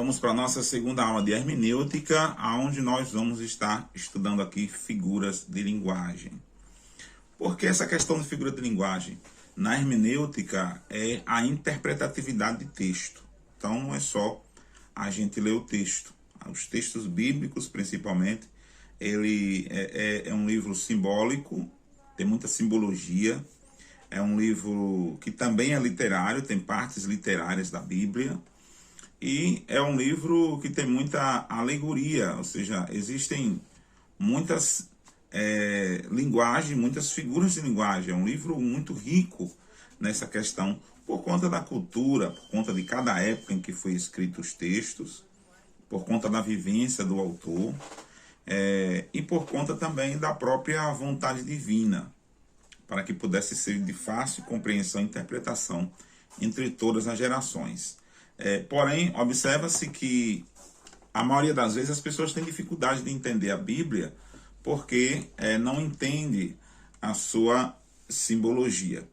Vamos para a nossa segunda aula de hermenêutica, onde nós vamos estar estudando aqui figuras de linguagem. Por que essa questão de figura de linguagem? Na hermenêutica é a interpretatividade de texto. Então não é só a gente ler o texto. Os textos bíblicos, principalmente, ele é um livro simbólico, tem muita simbologia. É um livro que também é literário, tem partes literárias da Bíblia. E é um livro que tem muita alegoria, ou seja, existem muitas linguagens, muitas figuras de linguagem. É um livro muito rico nessa questão, por conta da cultura, por conta de cada época em que foi escrito os textos, por conta da vivência do autor, e por conta também da própria vontade divina, para que pudesse ser de fácil compreensão e interpretação entre todas as gerações. Porém, observa-se que a maioria das vezes as pessoas têm dificuldade de entender a Bíblia porque não entende a sua simbologia.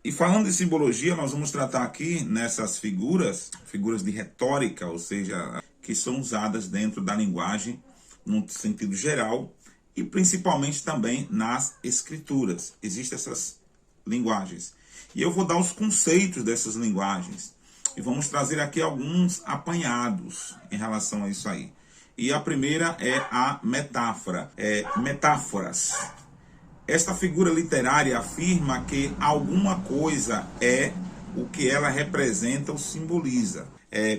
E falando de simbologia, nós vamos tratar aqui nessas figuras de retórica, ou seja, que são usadas dentro da linguagem no sentido geral e principalmente também nas escrituras. Existem essas linguagens. E eu vou dar os conceitos dessas linguagens. E vamos trazer aqui alguns apanhados em relação a isso aí. E a primeira é a metáfora. Metáforas. Esta figura literária afirma que alguma coisa é o que ela representa ou simboliza.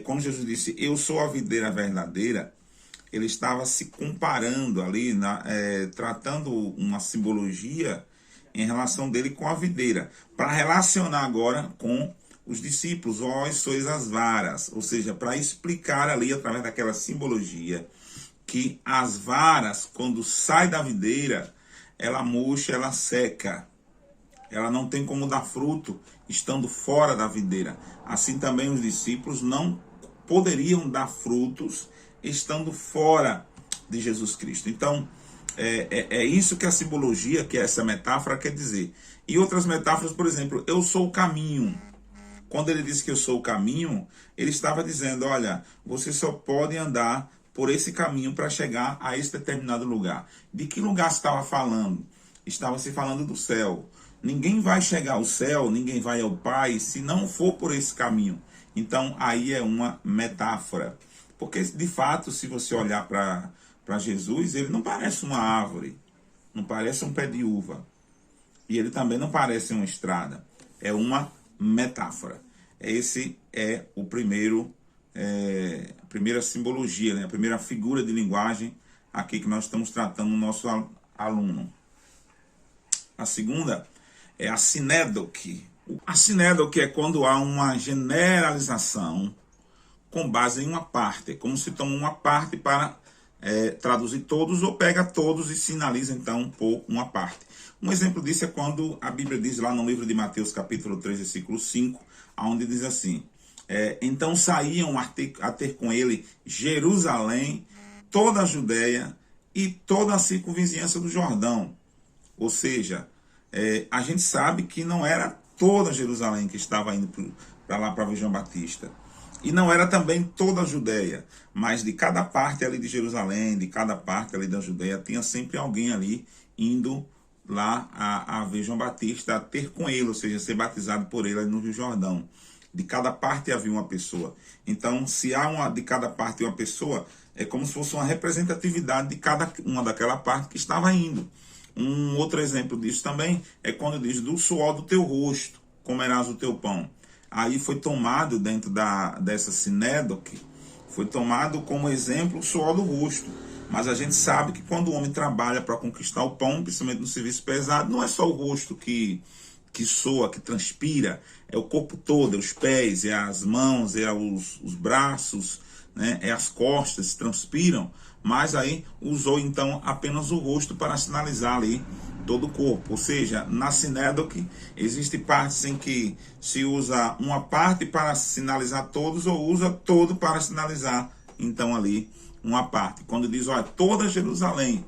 Como Jesus disse, eu sou a videira verdadeira, ele estava se comparando ali, tratando uma simbologia em relação dele com a videira, para relacionar agora com os discípulos, vós sois as varas, ou seja, para explicar ali, através daquela simbologia, que as varas, quando sai da videira, ela murcha, ela seca, ela não tem como dar fruto estando fora da videira. Assim também os discípulos não poderiam dar frutos estando fora de Jesus Cristo. Então, é isso que a simbologia, que essa metáfora quer dizer. E outras metáforas, por exemplo, eu sou o caminho. Quando ele disse que eu sou o caminho, ele estava dizendo, olha, você só pode andar por esse caminho para chegar a esse determinado lugar. De que lugar estava falando? Estava se falando do céu. Ninguém vai chegar ao céu, ninguém vai ao Pai, se não for por esse caminho. Então, aí é uma metáfora. Porque, de fato, se você olhar para Jesus, ele não parece uma árvore, não parece um pé de uva. E ele também não parece uma estrada. É uma metáfora. Esse é o a primeira simbologia, né? A primeira figura de linguagem aqui que nós estamos tratando no nosso aluno. A segunda é a sinédoque. A sinédoque é quando há uma generalização com base em uma parte. É como se toma uma parte para traduzir todos, ou pega todos e sinaliza então por uma parte. Um exemplo disso é quando a Bíblia diz lá no livro de Mateus, capítulo 3, versículo 5, onde diz assim, então saíam a ter com ele Jerusalém, toda a Judéia e toda a circunvizinhança do Jordão. Ou seja, a gente sabe que não era toda Jerusalém que estava indo para lá para ver João Batista. E não era também toda a Judéia, mas de cada parte ali de Jerusalém, de cada parte ali da Judéia, tinha sempre alguém ali indo lá a ver João Batista, a ter com ele, ou seja, ser batizado por ele ali no Rio Jordão. De cada parte havia uma pessoa. Então, se há de cada parte uma pessoa, é como se fosse uma representatividade de cada uma daquela parte que estava indo. Um outro exemplo disso também é quando diz, do suor do teu rosto comerás o teu pão. Aí foi tomado dentro dessa sinédoque, foi tomado como exemplo o suor do rosto. Mas a gente sabe que quando o homem trabalha para conquistar o pão, principalmente no serviço pesado, não é só o rosto que soa, que transpira, é o corpo todo, é os pés, é as mãos, é os braços, né, é as costas, transpiram. Mas aí usou então apenas o rosto para sinalizar ali todo o corpo. Ou seja, na sinédoque existem partes em que se usa uma parte para sinalizar todos, ou usa todo para sinalizar então ali uma parte. Quando diz, olha, toda Jerusalém,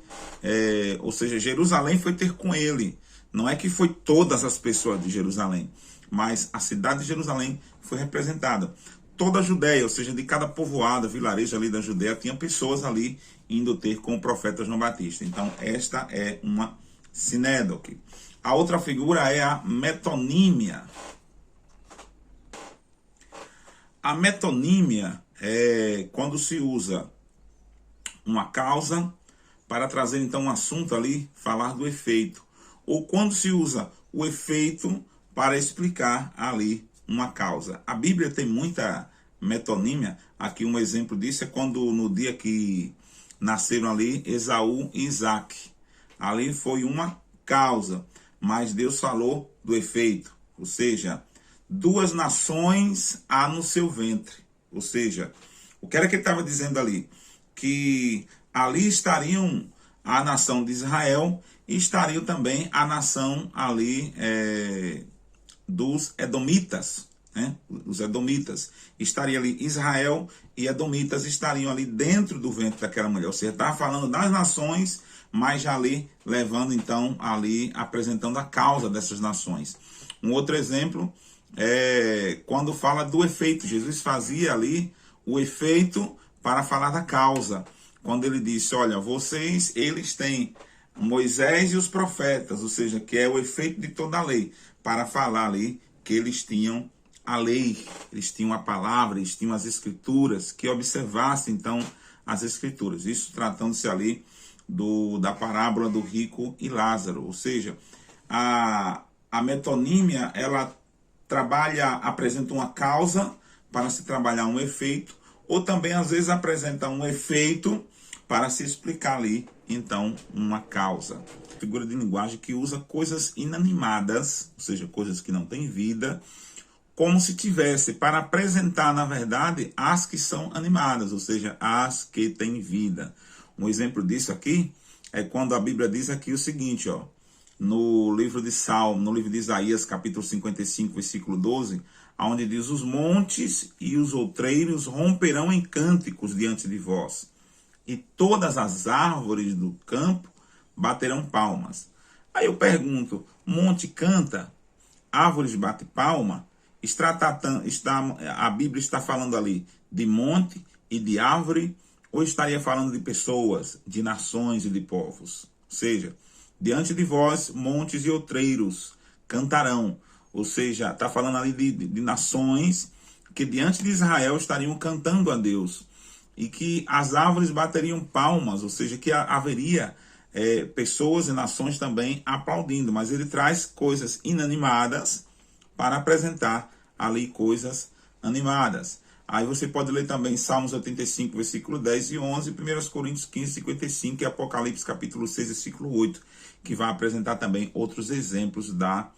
ou seja, Jerusalém foi ter com ele. Não é que foi todas as pessoas de Jerusalém, mas a cidade de Jerusalém foi representada. toda a Judéia, ou seja, de cada povoado, vilarejo ali da Judéia, tinha pessoas ali indo ter com o profeta João Batista. Então, esta é uma sinédoque. A outra figura é a metonímia. A metonímia é quando se usa uma causa para trazer então um assunto ali, falar do efeito. Ou quando se usa o efeito para explicar ali uma causa. A Bíblia tem muita metonímia. Aqui um exemplo disso é quando no dia que nasceram ali Esaú e Isaac. Ali foi uma causa, mas Deus falou do efeito. Ou seja, duas nações há no seu ventre. Ou seja, o que era que ele estava dizendo ali? Que ali estariam a nação de Israel e estariam também a nação ali dos Edomitas, né? Os Edomitas. Estaria ali Israel e Edomitas estariam ali dentro do ventre daquela mulher. Ou seja, está falando das nações, mas já ali levando então ali, apresentando a causa dessas nações. Um outro exemplo é quando fala do efeito. Jesus fazia ali o efeito para falar da causa. Quando ele disse, olha, eles têm Moisés e os profetas, ou seja, que é o efeito de toda a lei, para falar ali que eles tinham a lei, eles tinham a palavra, eles tinham as escrituras, que observassem então as escrituras. Isso tratando-se ali da parábola do rico e Lázaro. Ou seja, a metonímia, ela apresenta uma causa para se trabalhar um efeito, ou também às vezes apresenta um efeito para se explicar ali, então, uma causa. Figura de linguagem que usa coisas inanimadas, ou seja, coisas que não têm vida, como se tivesse, para apresentar, na verdade, as que são animadas, ou seja, as que têm vida. Um exemplo disso aqui é quando a Bíblia diz aqui o seguinte, ó, no livro de Salmo, no livro de Isaías, capítulo 55, versículo 12, onde diz, os montes e os outreiros romperão em cânticos diante de vós, e todas as árvores do campo baterão palmas. Aí eu pergunto, monte canta, árvores bate palma? A Bíblia está falando ali de monte e de árvore, ou estaria falando de pessoas, de nações e de povos? Ou seja, diante de vós, montes e outreiros cantarão. Ou seja, está falando ali de nações que diante de Israel estariam cantando a Deus. E que as árvores bateriam palmas, ou seja, que haveria pessoas e nações também aplaudindo. Mas ele traz coisas inanimadas para apresentar ali coisas animadas. Aí você pode ler também Salmos 85, versículo 10 e 11, 1 Coríntios 15, 55 e Apocalipse capítulo 6, versículo 8, que vai apresentar também outros exemplos da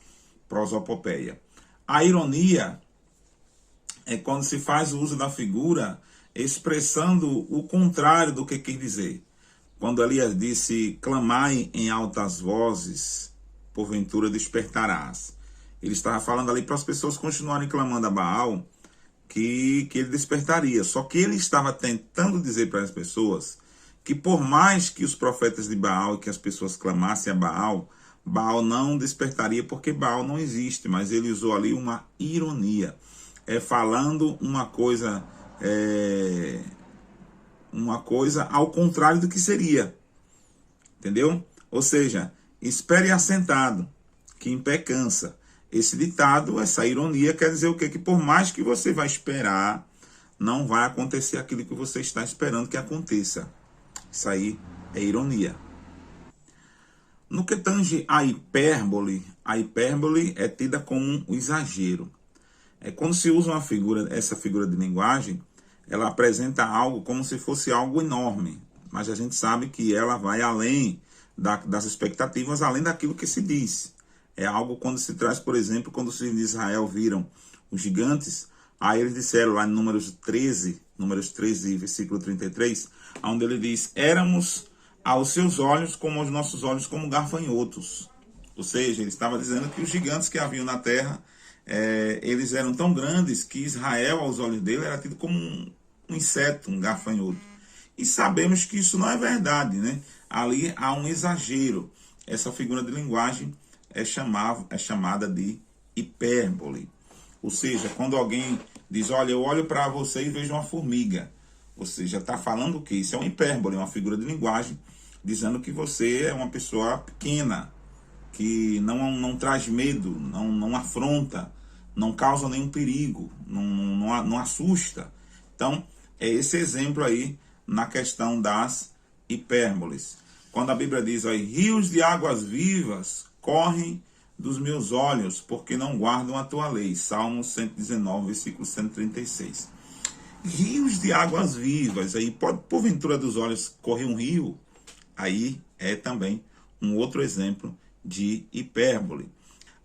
prosopopeia. A ironia é quando se faz o uso da figura expressando o contrário do que quer dizer. Quando Elias disse, clamai em altas vozes, porventura despertarás. Ele estava falando ali para as pessoas continuarem clamando a Baal, que ele despertaria. Só que ele estava tentando dizer para as pessoas que por mais que os profetas de Baal e que as pessoas clamassem a Baal, Baal não despertaria porque Baal não existe. Mas ele usou ali uma ironia. Falando uma coisa ao contrário do que seria. Entendeu? Ou seja, espere assentado, que em pé cansa. Esse ditado, essa ironia, quer dizer o quê? Que por mais que você vai esperar, não vai acontecer aquilo que você está esperando que aconteça. Isso aí é ironia. No que tange a hipérbole é tida como um exagero. Quando se usa essa figura de linguagem, ela apresenta algo como se fosse algo enorme. Mas a gente sabe que ela vai além das expectativas, além daquilo que se diz. É algo quando se traz, por exemplo, quando os filhos de Israel viram os gigantes, aí eles disseram lá em Números 13, versículo 33, onde ele diz, éramos aos seus olhos como aos nossos olhos como gafanhotos. Ou seja, ele estava dizendo que os gigantes que haviam na terra, eles eram tão grandes que Israel, aos olhos dele, era tido como um inseto, um gafanhoto. E sabemos que isso não é verdade, né? Ali há um exagero. Essa figura de linguagem é chamada de hipérbole. Ou seja, quando alguém diz, olha, eu olho para você e vejo uma formiga. Ou seja, está falando o quê? Isso é uma hipérbole, uma figura de linguagem, dizendo que você é uma pessoa pequena, que não traz medo, não afronta, não causa nenhum perigo, não assusta. Então, é esse exemplo aí na questão das hipérboles. Quando a Bíblia diz, aí, rios de águas vivas correm dos meus olhos, porque não guardam a tua lei. Salmo 119, versículo 136. Rios de águas vivas, aí pode, porventura dos olhos correr um rio, aí é também um outro exemplo de hipérbole.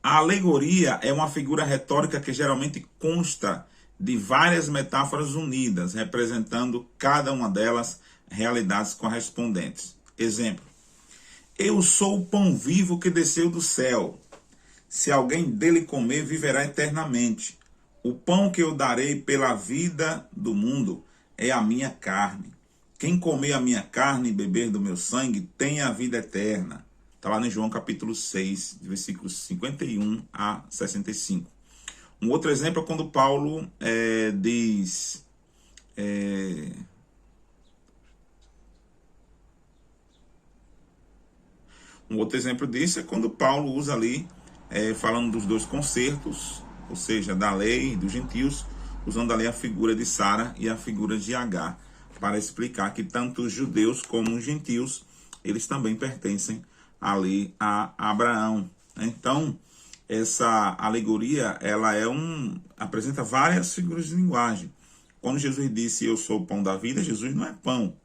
A alegoria é uma figura retórica que geralmente consta de várias metáforas unidas, representando cada uma delas realidades correspondentes. Exemplo: eu sou o pão vivo que desceu do céu. Se alguém dele comer, viverá eternamente. O pão que eu darei pela vida do mundo é a minha carne. Quem comer a minha carne e beber do meu sangue tem a vida eterna. Está lá em João capítulo 6, versículos 51 a 65. Um outro exemplo é quando Paulo diz... Um outro exemplo disso é quando Paulo usa ali, falando dos dois concertos, ou seja, da lei dos gentios, usando ali a figura de Sara e a figura de Agar, para explicar que tanto os judeus como os gentios, eles também pertencem ali a Abraão. Então, essa alegoria, ela apresenta várias figuras de linguagem. Quando Jesus disse, eu sou o pão da vida, Jesus não é pão.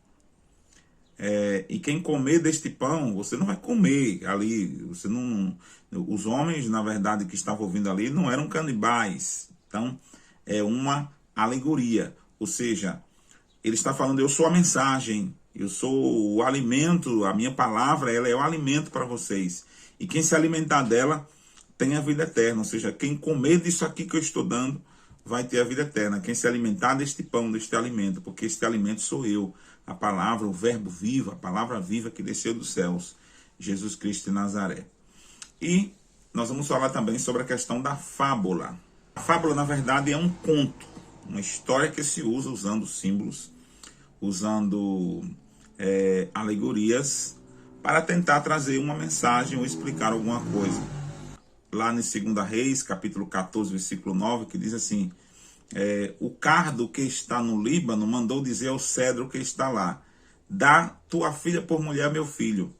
E quem comer deste pão, você não vai comer ali, você não... Os homens, na verdade, que estavam ouvindo ali, não eram canibais. Então, é uma alegoria. Ou seja, ele está falando, eu sou a mensagem, eu sou o alimento, a minha palavra, ela é o alimento para vocês. E quem se alimentar dela, tem a vida eterna. Ou seja, quem comer disso aqui que eu estou dando, vai ter a vida eterna. Quem se alimentar deste pão, deste alimento, porque este alimento sou eu. A palavra, o verbo vivo, a palavra viva que desceu dos céus, Jesus Cristo de Nazaré. E nós vamos falar também sobre a questão da fábula. A fábula, na verdade, é um conto, uma história que se usa usando símbolos, usando alegorias, para tentar trazer uma mensagem ou explicar alguma coisa. Lá em 2 Reis, capítulo 14, versículo 9, que diz assim... o cardo que está no Líbano mandou dizer ao cedro que está lá, dá tua filha por mulher, meu filho.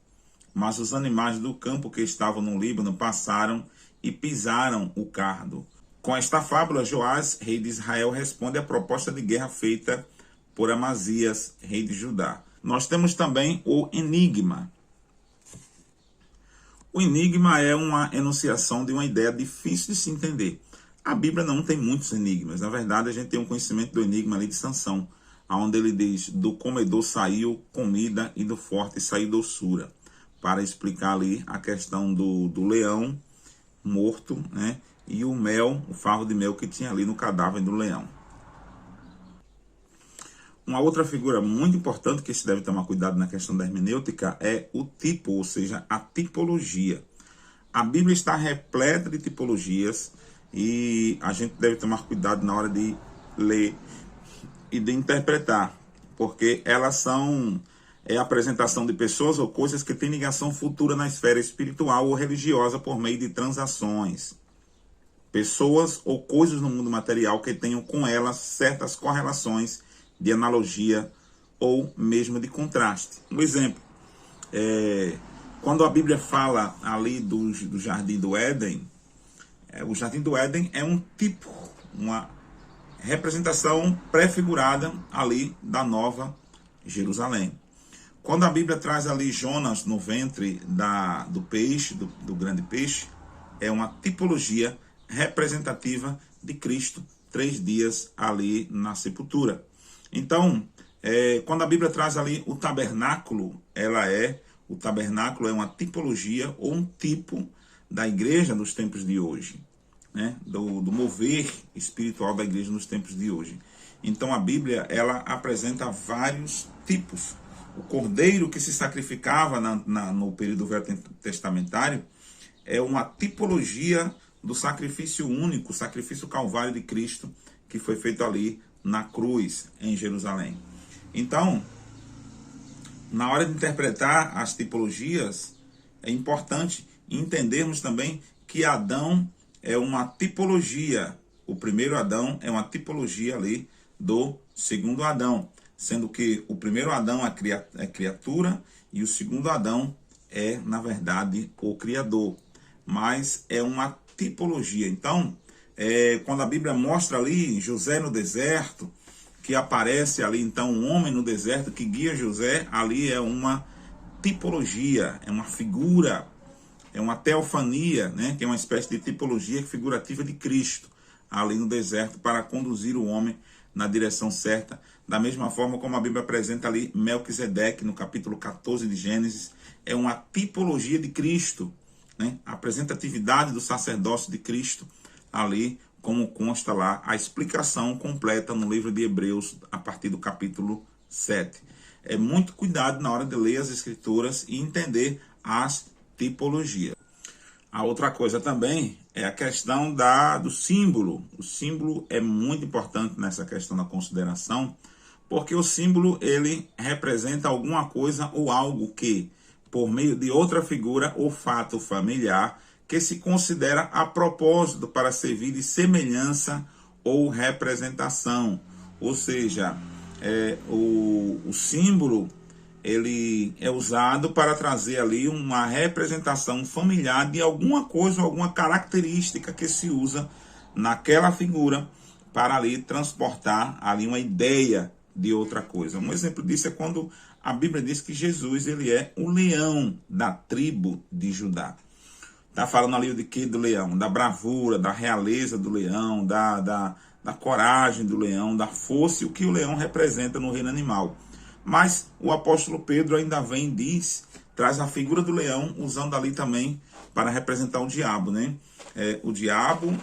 Mas os animais do campo que estavam no Líbano passaram e pisaram o cardo. Com esta fábula, Joás, rei de Israel, responde à proposta de guerra feita por Amazias, rei de Judá. Nós temos também o enigma. O enigma é uma enunciação de uma ideia difícil de se entender. A Bíblia não tem muitos enigmas. Na verdade, a gente tem um conhecimento do enigma ali de Sansão, onde ele diz, do comedor saiu comida e do forte saiu doçura, para explicar ali a questão do leão morto, né, e o mel, o favo de mel que tinha ali no cadáver do leão. Uma outra figura muito importante que se deve tomar cuidado na questão da hermenêutica é o tipo, ou seja, a tipologia. A Bíblia está repleta de tipologias, e a gente deve tomar cuidado na hora de ler e de interpretar, porque elas são a apresentação de pessoas ou coisas que têm ligação futura na esfera espiritual ou religiosa por meio de transações. Pessoas ou coisas no mundo material que tenham com elas certas correlações de analogia ou mesmo de contraste. Um exemplo, quando a Bíblia fala ali do Jardim do Éden, o Jardim do Éden é um tipo, uma representação prefigurada ali da Nova Jerusalém. Quando a Bíblia traz ali Jonas no ventre do peixe, do grande peixe, é uma tipologia representativa de Cristo, 3 dias ali na sepultura. Então, quando a Bíblia traz ali o tabernáculo, o tabernáculo é uma tipologia ou um tipo da igreja nos tempos de hoje, né? do mover espiritual da igreja nos tempos de hoje. Então a Bíblia, ela apresenta vários tipos. O cordeiro que se sacrificava no período velho-testamentário é uma tipologia do sacrifício único, sacrifício calvário de Cristo, que foi feito ali na cruz, em Jerusalém. Então, na hora de interpretar as tipologias, é importante entendermos também que Adão é uma tipologia. O primeiro Adão é uma tipologia ali do segundo Adão, sendo que o primeiro Adão é criatura e o segundo Adão é, na verdade, o Criador. Mas é uma tipologia. Então, quando a Bíblia mostra ali José no deserto, que aparece ali então um homem no deserto que guia José, ali é uma tipologia, é uma figura, é uma teofania, né, que é uma espécie de tipologia figurativa de Cristo, ali no deserto, para conduzir o homem na direção certa, da mesma forma como a Bíblia apresenta ali Melquisedeque, no capítulo 14 de Gênesis, é uma tipologia de Cristo, né, a representatividade do sacerdócio de Cristo, ali, como consta lá, a explicação completa no livro de Hebreus, a partir do capítulo 7. É muito cuidado na hora de ler as Escrituras e entender as tipologias. A outra coisa também é a questão do símbolo. O símbolo é muito importante nessa questão da consideração, porque o símbolo ele representa alguma coisa ou algo que, por meio de outra figura ou fato familiar, que se considera a propósito para servir de semelhança ou representação. Ou seja, o símbolo ele é usado para trazer ali uma representação familiar de alguma coisa, alguma característica que se usa naquela figura para ali transportar ali uma ideia de outra coisa. Um exemplo disso é quando a Bíblia diz que Jesus ele é o leão da tribo de Judá. Está falando ali de quê do leão? Da bravura, da realeza do leão, da coragem do leão, da força e o que o leão representa no reino animal. Mas o apóstolo Pedro ainda vem e diz, traz a figura do leão, usando ali também para representar o diabo, né? O diabo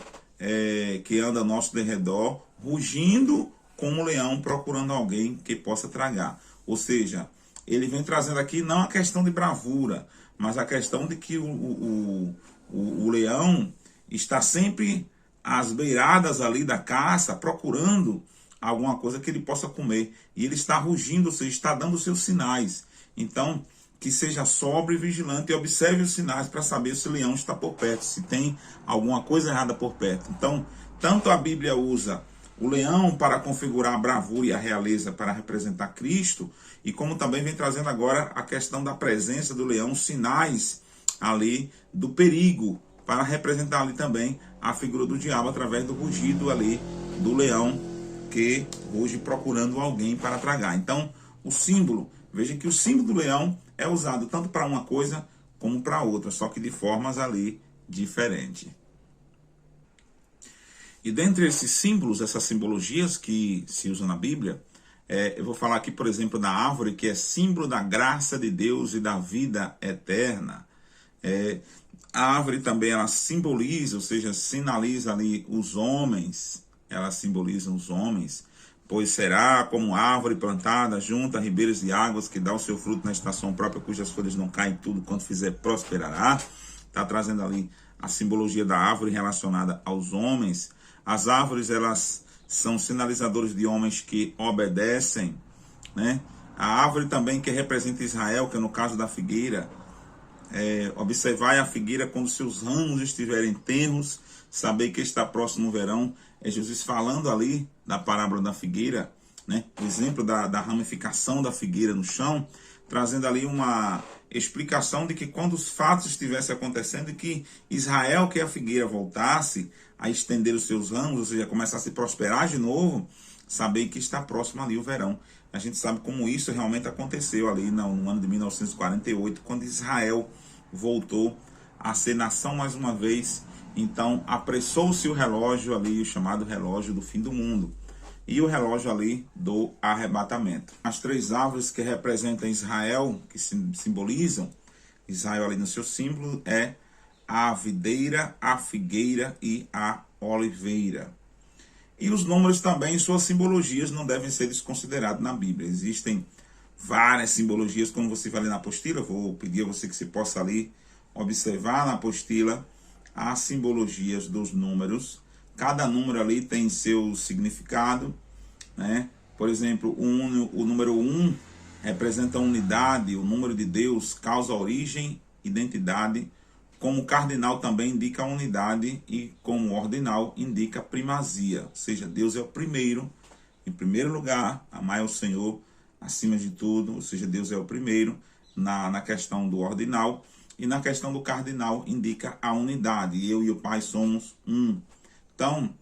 que anda ao nosso derredor, rugindo como um leão, procurando alguém que possa tragar. Ou seja, ele vem trazendo aqui não a questão de bravura, mas a questão de que o leão está sempre às beiradas ali da caça, procurando alguma coisa que ele possa comer. E ele está rugindo, ou seja, está dando os seus sinais. Então, que seja sóbrio e vigilante e observe os sinais para saber se o leão está por perto, se tem alguma coisa errada por perto. Então, tanto a Bíblia usa o leão para configurar a bravura e a realeza para representar Cristo, e como também vem trazendo agora a questão da presença do leão, sinais ali do perigo, para representar ali também a figura do diabo através do rugido ali do leão que ruge procurando alguém para tragar. Então, o símbolo, veja que o símbolo do leão é usado tanto para uma coisa como para outra, só que de formas ali diferentes. E dentre esses símbolos, essas simbologias que se usam na Bíblia, eu vou falar aqui, por exemplo, da árvore, que é símbolo da graça de Deus e da vida eterna. A árvore também, ela simboliza, ou seja, sinaliza ali os homens, ela simboliza os homens, pois será como árvore plantada junto a ribeiros de águas, que dá o seu fruto na estação própria, cujas folhas não caem, tudo quanto fizer prosperará. Está trazendo ali a simbologia da árvore relacionada aos homens. As árvores, elas são sinalizadores de homens que obedecem, né? A árvore também que representa Israel, que é no caso da figueira. Observai a figueira quando seus ramos estiverem tenros, saber que está próximo o verão. É Jesus falando ali da parábola da figueira, né? O exemplo da ramificação da figueira no chão, trazendo ali uma explicação de que quando os fatos estivessem acontecendo, que Israel, que é a figueira, voltasse a estender os seus ramos, ou seja, começasse a prosperar de novo, saber que está próximo ali o verão. A gente sabe como isso realmente aconteceu ali no ano de 1948, quando Israel voltou a ser nação mais uma vez. Então apressou-se o relógio ali, o chamado relógio do fim do mundo, e o relógio ali do arrebatamento. As três árvores que representam Israel, que simbolizam Israel ali no seu símbolo, é a videira, a figueira e a oliveira. E os números também, suas simbologias, não devem ser desconsiderados na Bíblia. Existem várias simbologias, como você vai ler na apostila. Vou pedir a você que você possa ali observar na apostila as simbologias dos números, Cada número ali tem seu significado, né? Por exemplo, o número 1 representa a unidade, o número de Deus causa origem, identidade, como cardinal também indica a unidade e como ordinal indica primazia, ou seja, Deus é o primeiro, em primeiro lugar, amar o Senhor acima de tudo, ou seja, Deus é o primeiro na questão do ordinal, e na questão do cardinal indica a unidade, eu e o Pai somos um. Então,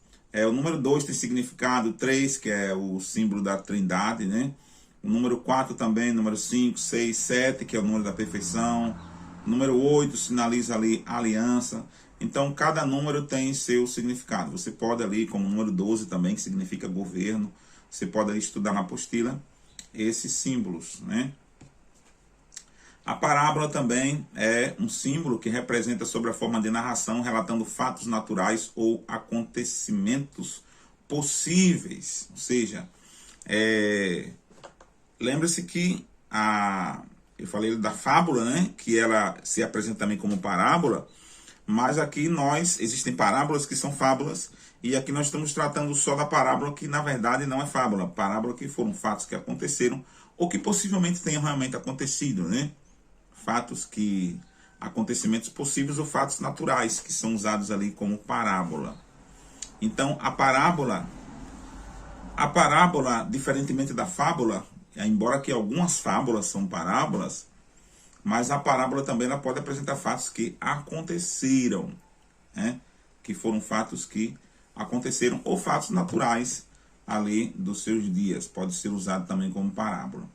o número 2 tem significado, 3, que é o símbolo da trindade, né? O número 4 também, número 5, 6, 7, que é o número da perfeição. O número 8 sinaliza ali a aliança. Então, cada número tem seu significado. Você pode ali, como o número 12 também, que significa governo, você pode ali estudar na apostila esses símbolos, né? A parábola também é um símbolo que representa sobre a forma de narração, relatando fatos naturais ou acontecimentos possíveis. Ou seja, lembra-se que eu falei da fábula, né? Que ela se apresenta também como parábola, mas aqui existem parábolas que são fábulas, e aqui nós estamos tratando só da parábola que na verdade não é fábula. Parábola que foram fatos que aconteceram ou que possivelmente tenham realmente acontecido, né? Acontecimentos possíveis ou fatos naturais que são usados ali como parábola. Então, a parábola, diferentemente da fábula, embora que algumas fábulas são parábolas, mas a parábola também ela pode apresentar fatos que aconteceram, né? Que foram fatos que aconteceram ou fatos naturais ali dos seus dias. Pode ser usado também como parábola.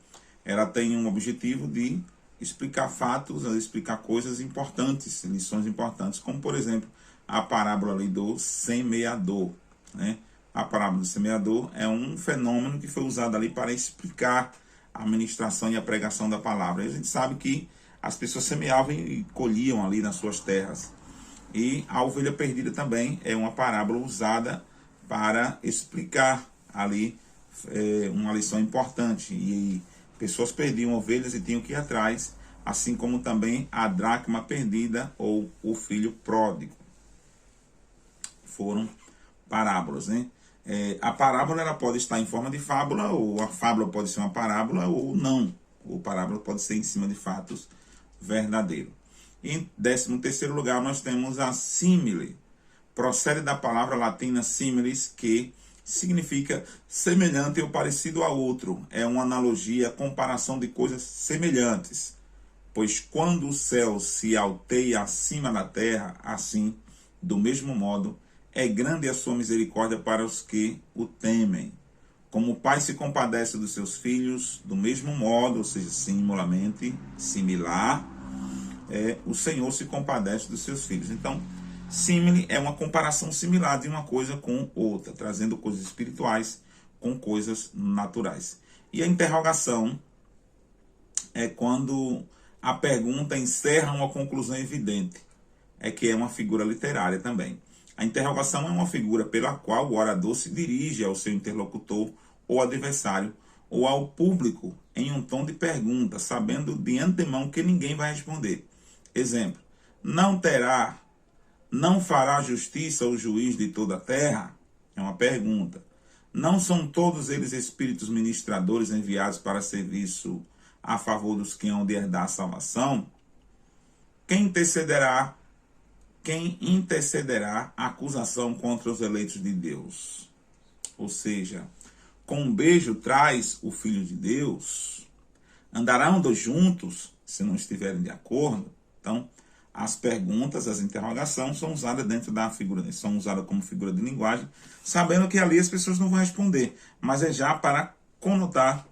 Ela tem um objetivo de explicar fatos, explicar coisas importantes, lições importantes, como por exemplo a parábola ali do semeador, né? A parábola do semeador é um fenômeno que foi usado ali para explicar a ministração e a pregação da palavra. E a gente sabe que as pessoas semeavam e colhiam ali nas suas terras. E a ovelha perdida também é uma parábola usada para explicar ali uma lição importante. E pessoas perdiam ovelhas e tinham que ir atrás, assim como também a dracma perdida ou o filho pródigo. Foram parábolas, né? A parábola ela pode estar em forma de fábula, ou a fábula pode ser uma parábola, ou não. Ou parábola pode ser em cima de fatos verdadeiros. Em 13º lugar, nós temos a símile. Procede da palavra latina similis, que significa semelhante ou parecido a outro. É uma analogia, comparação de coisas semelhantes. Pois quando o céu se alteia acima da terra, assim, do mesmo modo, é grande a sua misericórdia para os que o temem. Como o pai se compadece dos seus filhos, do mesmo modo, ou seja, similar, o Senhor se compadece dos seus filhos. Então, símile é uma comparação similar de uma coisa com outra, trazendo coisas espirituais com coisas naturais. E a interrogação é quando a pergunta encerra uma conclusão evidente, que é uma figura literária também. A interrogação é uma figura pela qual o orador se dirige ao seu interlocutor ou adversário ou ao público em um tom de pergunta, sabendo de antemão que ninguém vai responder. Exemplo: não fará justiça o juiz de toda a terra? É uma pergunta. Não são todos eles espíritos ministradores enviados para serviço a favor dos que hão de herdar a salvação? Quem intercederá a acusação contra os eleitos de Deus? Ou seja, com um beijo traz o Filho de Deus? Andarão dois juntos se não estiverem de acordo? Então, as perguntas, as interrogações são usadas dentro da figura, são usadas como figura de linguagem, sabendo que ali as pessoas não vão responder, mas é já para conotar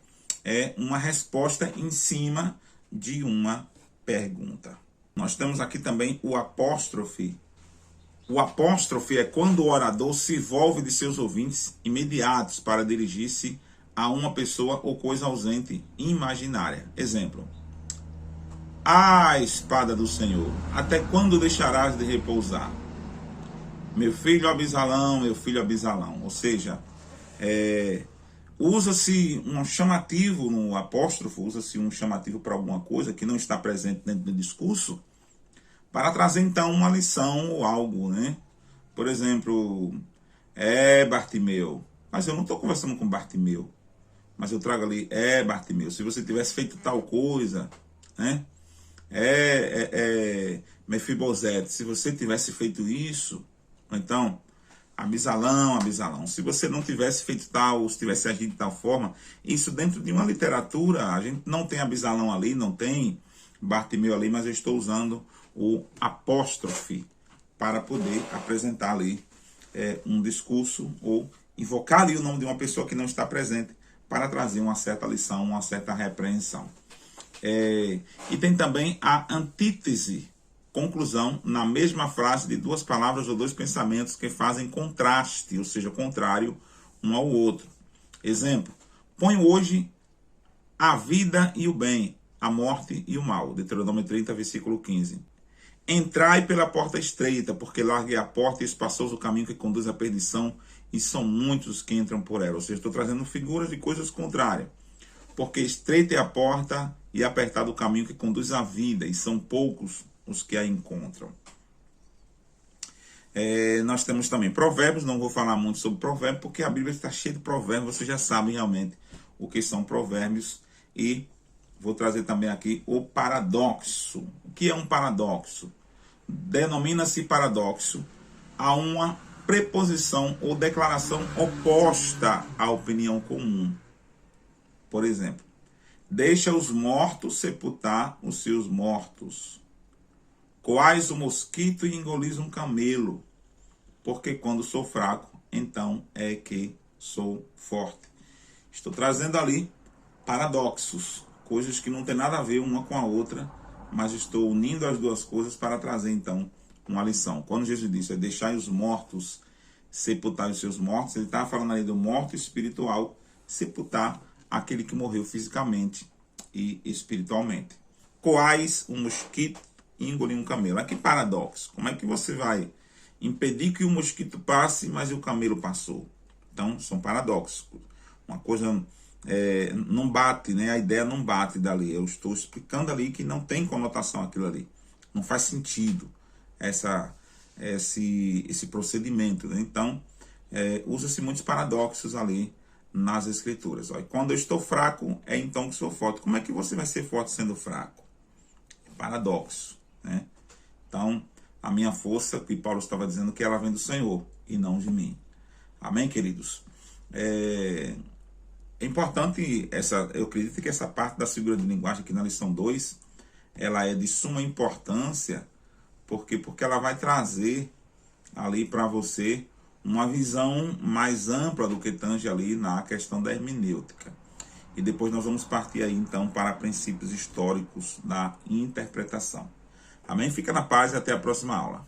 uma resposta em cima de uma pergunta. Nós temos aqui também o apóstrofe. O apóstrofe é quando o orador se envolve de seus ouvintes imediatos para dirigir-se a uma pessoa ou coisa ausente imaginária. Exemplo: a espada do Senhor, até quando deixarás de repousar? Meu filho Abisalão, meu filho Abisalão. Ou seja, usa-se um chamativo no apóstrofo, usa-se um chamativo para alguma coisa que não está presente dentro do discurso, para trazer então uma lição ou algo, né? Por exemplo, Bartimeu. Mas eu não estou conversando com Bartimeu. Mas eu trago ali, Bartimeu, se você tivesse feito tal coisa, né? Mefibosete, se você tivesse feito isso, ou então, Abisalão, se você não tivesse feito tal, ou se tivesse agido de tal forma, isso dentro de uma literatura, a gente não tem Abisalão ali, não tem Bartimeu ali, mas eu estou usando o apóstrofe para poder apresentar ali um discurso ou invocar ali o nome de uma pessoa que não está presente para trazer uma certa lição, uma certa repreensão. E tem também a antítese, conclusão, na mesma frase de duas palavras ou dois pensamentos que fazem contraste, ou seja, contrário um ao outro. Exemplo, ponho hoje a vida e o bem, a morte e o mal. Deuteronômio 30, versículo 15. Entrai pela porta estreita, porque larga é a porta e espaçoso o caminho que conduz à perdição, e são muitos que entram por ela. Ou seja, estou trazendo figuras de coisas contrárias. Porque estreita é a porta e apertado o caminho que conduz à vida, e são poucos os que a encontram. Nós temos também provérbios, não vou falar muito sobre provérbios, porque a Bíblia está cheia de provérbios, vocês já sabem realmente o que são provérbios, e vou trazer também aqui o paradoxo. O que é um paradoxo? Denomina-se paradoxo a uma preposição ou declaração oposta à opinião comum. Por exemplo, deixa os mortos sepultar os seus mortos. Coais o mosquito e engolis um camelo, porque quando sou fraco, então é que sou forte. Estou trazendo ali paradoxos, coisas que não tem nada a ver uma com a outra, mas estou unindo as duas coisas para trazer então uma lição. Quando Jesus disse, deixai os mortos sepultar os seus mortos, ele estava falando ali do morto espiritual, sepultar aquele que morreu fisicamente e espiritualmente. Coais um mosquito e engolir um camelo. Aqui paradoxo. Como é que você vai impedir que o mosquito passe, mas o camelo passou? Então, são paradoxos. Uma coisa não bate, né? A ideia não bate dali. Eu estou explicando ali que não tem conotação aquilo ali. Não faz sentido esse procedimento, né? Então, usa-se muitos paradoxos ali nas escrituras. Olha, quando eu estou fraco, é então que sou forte. Como é que você vai ser forte sendo fraco? Paradoxo, né? Então, a minha força, que Paulo estava dizendo, que ela vem do Senhor e não de mim. Amém, queridos? É importante eu acredito que essa parte da figura de linguagem aqui na lição 2, ela é de suma importância, porque ela vai trazer ali para você uma visão mais ampla do que tange ali na questão da hermenêutica. E depois nós vamos partir aí então para princípios históricos da interpretação. Amém? Fica na paz e até a próxima aula.